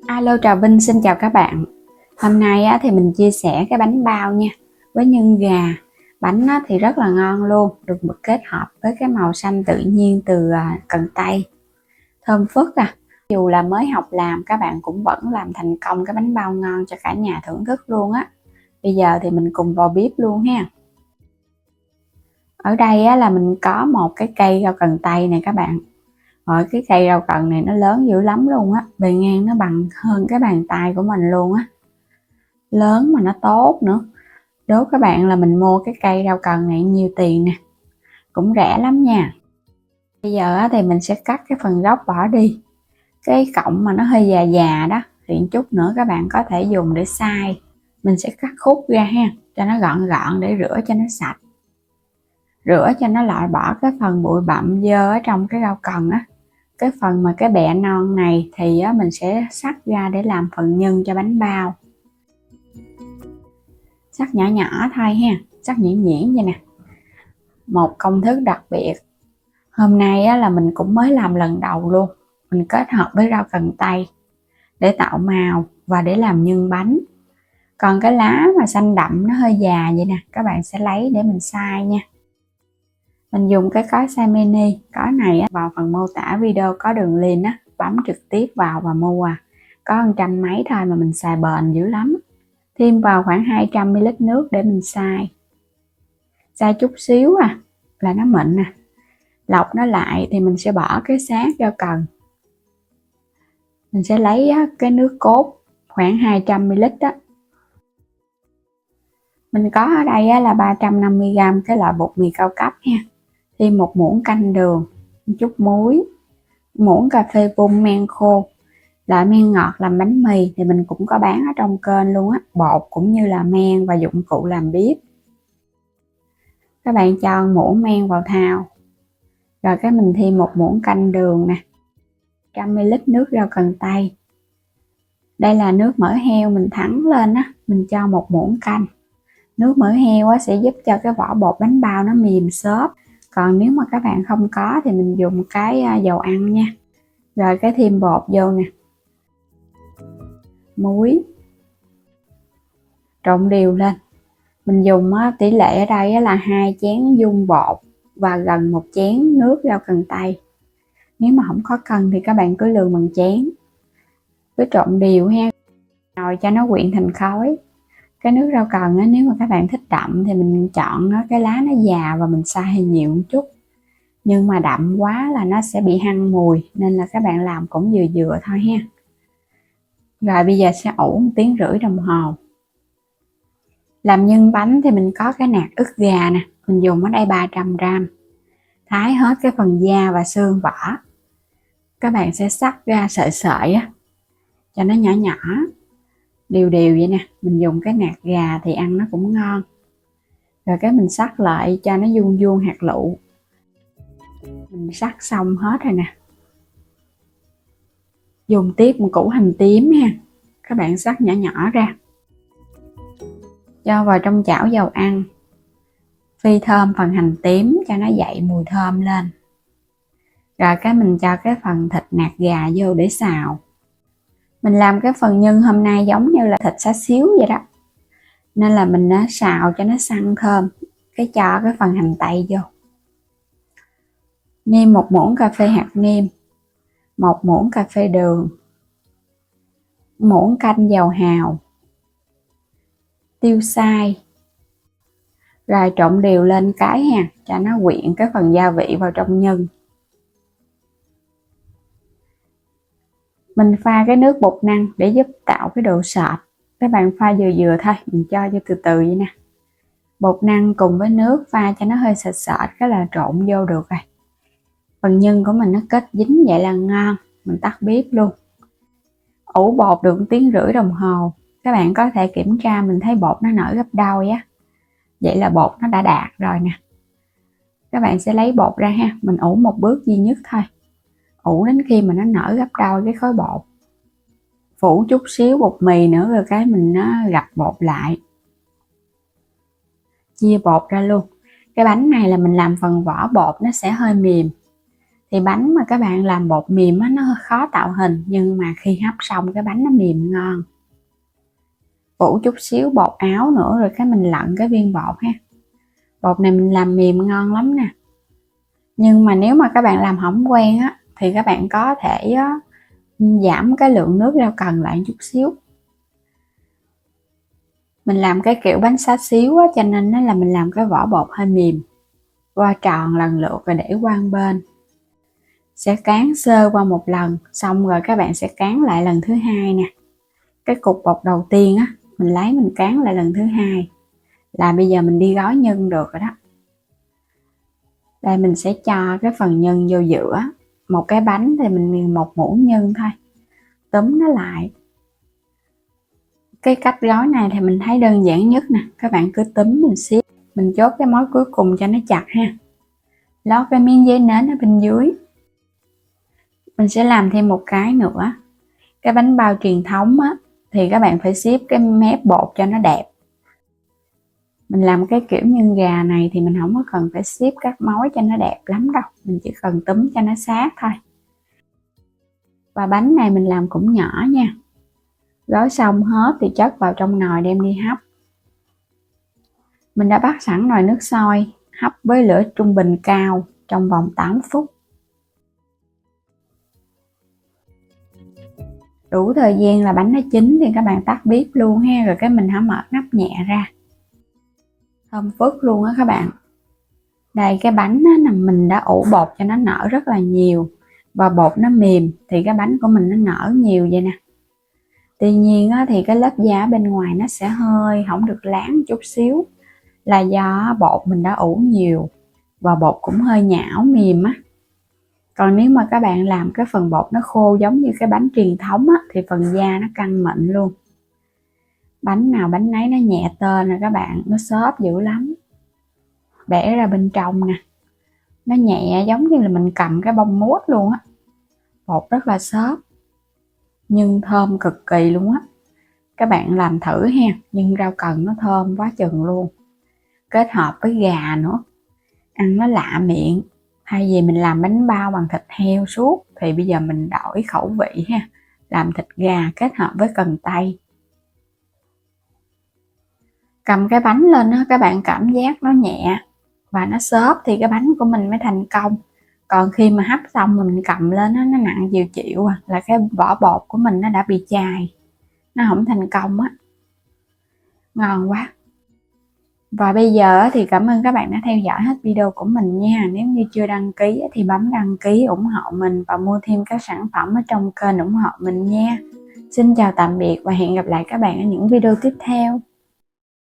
Alo, Trà Vinh xin chào các bạn. Hôm nay thì mình chia sẻ cái bánh bao nha, với nhân gà. Bánh thì rất là ngon luôn, được kết hợp với cái màu xanh tự nhiên từ cần tây, thơm phức à. Dù là mới học làm, các bạn cũng vẫn làm thành công cái bánh bao ngon cho cả nhà thưởng thức luôn á. Bây giờ thì mình cùng vào bếp luôn ha. Ở đây là mình có một cái cây rau cần tây này các bạn. Rồi cái cây rau cần này nó lớn dữ lắm luôn á, bề ngang nó bằng hơn cái bàn tay của mình luôn á, lớn mà nó tốt nữa. Đố các bạn là mình mua cái cây rau cần này nhiêu tiền nè, cũng rẻ lắm nha. Bây giờ thì mình sẽ cắt cái phần gốc bỏ đi, cái cọng mà nó hơi già già đó thì chút nữa các bạn có thể dùng để xay. Mình sẽ cắt khúc ra ha, cho nó gọn gọn để rửa cho nó sạch, rửa cho nó loại bỏ cái phần bụi bặm dơ ở trong cái rau cần á. Cái phần mà cái bẹ non này thì mình sẽ xắt ra để làm phần nhân cho bánh bao. Xắt nhỏ nhỏ thôi ha, xắt nhuyễn nhuyễn vậy nè. Một công thức đặc biệt hôm nay là mình cũng mới làm lần đầu luôn. Mình kết hợp với rau cần tây để tạo màu và để làm nhân bánh. Còn cái lá mà xanh đậm nó hơi già vậy nè, các bạn sẽ lấy để mình xay nha. Mình dùng cái cối xay mini, cối này vào phần mô tả video có đường link á, bấm trực tiếp vào và mua. Có 100 mấy thôi mà mình xài bền dữ lắm. Thêm vào khoảng 200 ml nước để mình xay. Xay chút xíu là nó mịn nè. Lọc nó lại thì mình sẽ bỏ cái xác rau cần. Mình sẽ lấy cái nước cốt khoảng 200 ml đó. Mình có ở đây là 350g cái loại bột mì cao cấp ha. Thêm một muỗng canh đường, một chút muối, muỗng cà phê bung men khô. Loại men ngọt làm bánh mì thì mình cũng có bán ở trong kênh luôn á, bột cũng như là men và dụng cụ làm bếp. Các bạn cho muỗng men vào thau. Rồi cái mình thêm một muỗng canh đường nè, 100 ml nước rau cần tây. Đây là nước mỡ heo mình thắng lên á, mình cho một muỗng canh. Nước mỡ heo sẽ giúp cho cái vỏ bột bánh bao nó mềm xốp. Còn nếu mà các bạn không có thì mình dùng cái dầu ăn nha. Rồi cái thêm bột vô nè, muối, trộn đều lên. Mình dùng tỷ lệ ở đây là 2 chén dung bột và gần 1 chén nước rau cần tây. Nếu mà không có cân thì các bạn cứ lường bằng chén. Cứ trộn đều ha, rồi cho nó quyện thành khối. Cái nước rau cần nếu mà các bạn thích đậm thì mình chọn cái lá nó già và mình xay nhiều một chút. Nhưng mà đậm quá là nó sẽ bị hăng mùi, nên là các bạn làm cũng vừa vừa thôi ha. Rồi bây giờ sẽ ủ 1,5 tiếng đồng hồ. Làm nhân bánh thì mình có cái nạc ức gà nè, mình dùng ở đây 300g. Thái hết cái phần da và xương vỏ. Các bạn sẽ xắt ra sợi sợi cho nó nhỏ nhỏ, đều đều vậy nè. Mình dùng cái nạc gà thì ăn nó cũng ngon. Rồi cái mình xắt lại cho nó vuông vuông hạt lựu. Mình xắt xong hết rồi nè. Dùng tiếp một củ hành tím ha, các bạn xắt nhỏ nhỏ ra, cho vào trong chảo dầu ăn, phi thơm phần hành tím cho nó dậy mùi thơm lên. Rồi cái mình cho cái phần thịt nạc gà vô để xào. Mình làm cái phần nhân hôm nay giống như là thịt xá xíu vậy đó, nên là mình xào cho nó săn thơm, cái cho cái phần hành tây vô. Nêm 1 muỗng cà phê hạt nêm, 1 muỗng cà phê đường, muỗng canh dầu hào, tiêu xay. Rồi trộn đều lên cái ha, cho nó quyện cái phần gia vị vào trong nhân. Mình pha cái nước bột năng để giúp tạo cái độ sệt. Các bạn pha vừa vừa thôi, mình cho vô từ từ vậy nè. Bột năng cùng với nước pha cho nó hơi sệt sệt, cái là trộn vô được rồi. Phần nhân của mình nó kết dính vậy là ngon. Mình tắt bếp luôn. Ủ bột được 1,5 tiếng đồng hồ. Các bạn có thể kiểm tra, mình thấy bột nó nở gấp đôi á. Vậy là bột nó đã đạt rồi nè. Các bạn sẽ lấy bột ra ha, mình ủ một bước duy nhất thôi. Ủ đến khi mà nó nở gấp đôi cái khối bột. Phủ chút xíu bột mì nữa rồi cái mình gập bột lại. Chia bột ra luôn. Cái bánh này là mình làm phần vỏ bột nó sẽ hơi mềm, Thì bánh mà các bạn làm bột mềm á, nó hơi khó tạo hình, nhưng mà khi hấp xong cái bánh nó mềm ngon. Phủ chút xíu bột áo nữa rồi cái mình lặn cái viên bột ha. Bột này mình làm mềm ngon lắm nè. Nhưng mà nếu mà các bạn làm không quen á thì các bạn có thể giảm cái lượng nước rau cần lại chút xíu. Mình làm cái kiểu bánh xá xíu á, cho nên là mình làm cái vỏ bột hơi mềm. Qua tròn lần lượt rồi để qua bên. Sẽ cán sơ qua một lần, xong rồi các bạn sẽ cán lại lần thứ hai nè. Cái cục bột đầu tiên á, mình lấy mình cán lại lần thứ hai. Là bây giờ mình đi gói nhân được rồi đó. Đây mình sẽ cho cái phần nhân vô giữa. Một cái bánh thì mình một muỗng nhân thôi. Túm nó lại. Cái cách gói này thì mình thấy đơn giản nhất nè. Các bạn cứ túm mình siết. Mình chốt cái mối cuối cùng cho nó chặt ha. Lót cái miếng giấy nến ở bên dưới. Mình sẽ làm thêm một cái nữa. Cái bánh bao truyền thống á, thì các bạn phải siết cái mép bột cho nó đẹp. Mình làm cái kiểu nhân gà này thì mình không có cần phải siết các mối cho nó đẹp lắm đâu. Mình chỉ cần túm cho nó sát thôi. Và bánh này mình làm cũng nhỏ nha. Gói xong hết thì chất vào trong nồi đem đi hấp. Mình đã bắt sẵn nồi nước sôi, hấp với lửa trung bình cao trong vòng 8 phút. Đủ thời gian là bánh nó chín thì các bạn tắt bếp luôn ha, rồi cái mình hãy mở nắp nhẹ ra. Thơm phức luôn á các bạn. Đây cái bánh á, mình đã ủ bột cho nó nở rất là nhiều và bột nó mềm thì cái bánh của mình nó nở nhiều vậy nè. Tuy nhiên á, thì cái lớp da bên ngoài nó sẽ hơi không được láng chút xíu, là do bột mình đã ủ nhiều và bột cũng hơi nhão mềm á. Còn nếu mà các bạn làm cái phần bột nó khô giống như cái bánh truyền thống á, thì phần da nó căng mịn luôn. Bánh nào bánh nấy nó nhẹ tênh nè các bạn, nó xốp dữ lắm. Bẻ ra bên trong nè, nó nhẹ giống như là mình cầm cái bông mút luôn á. Bột rất là xốp nhưng thơm cực kỳ luôn á. Các bạn làm thử ha, nhưng rau cần nó thơm quá chừng luôn. Kết hợp với gà nữa, ăn nó lạ miệng. Thay vì mình làm bánh bao bằng thịt heo suốt thì bây giờ mình đổi khẩu vị ha, làm thịt gà kết hợp với cần tây. Cầm cái bánh lên đó, các bạn cảm giác nó nhẹ và nó xốp thì cái bánh của mình mới thành công. Còn khi mà hấp xong mình cầm lên nó nặng chịu chịu là cái vỏ bột của mình nó đã bị chai, nó không thành công á. Ngon quá. Và bây giờ thì cảm ơn các bạn đã theo dõi hết video của mình nha. Nếu như chưa đăng ký thì bấm đăng ký ủng hộ mình và mua thêm các sản phẩm ở trong kênh ủng hộ mình nha. Xin chào tạm biệt và hẹn gặp lại các bạn ở những video tiếp theo.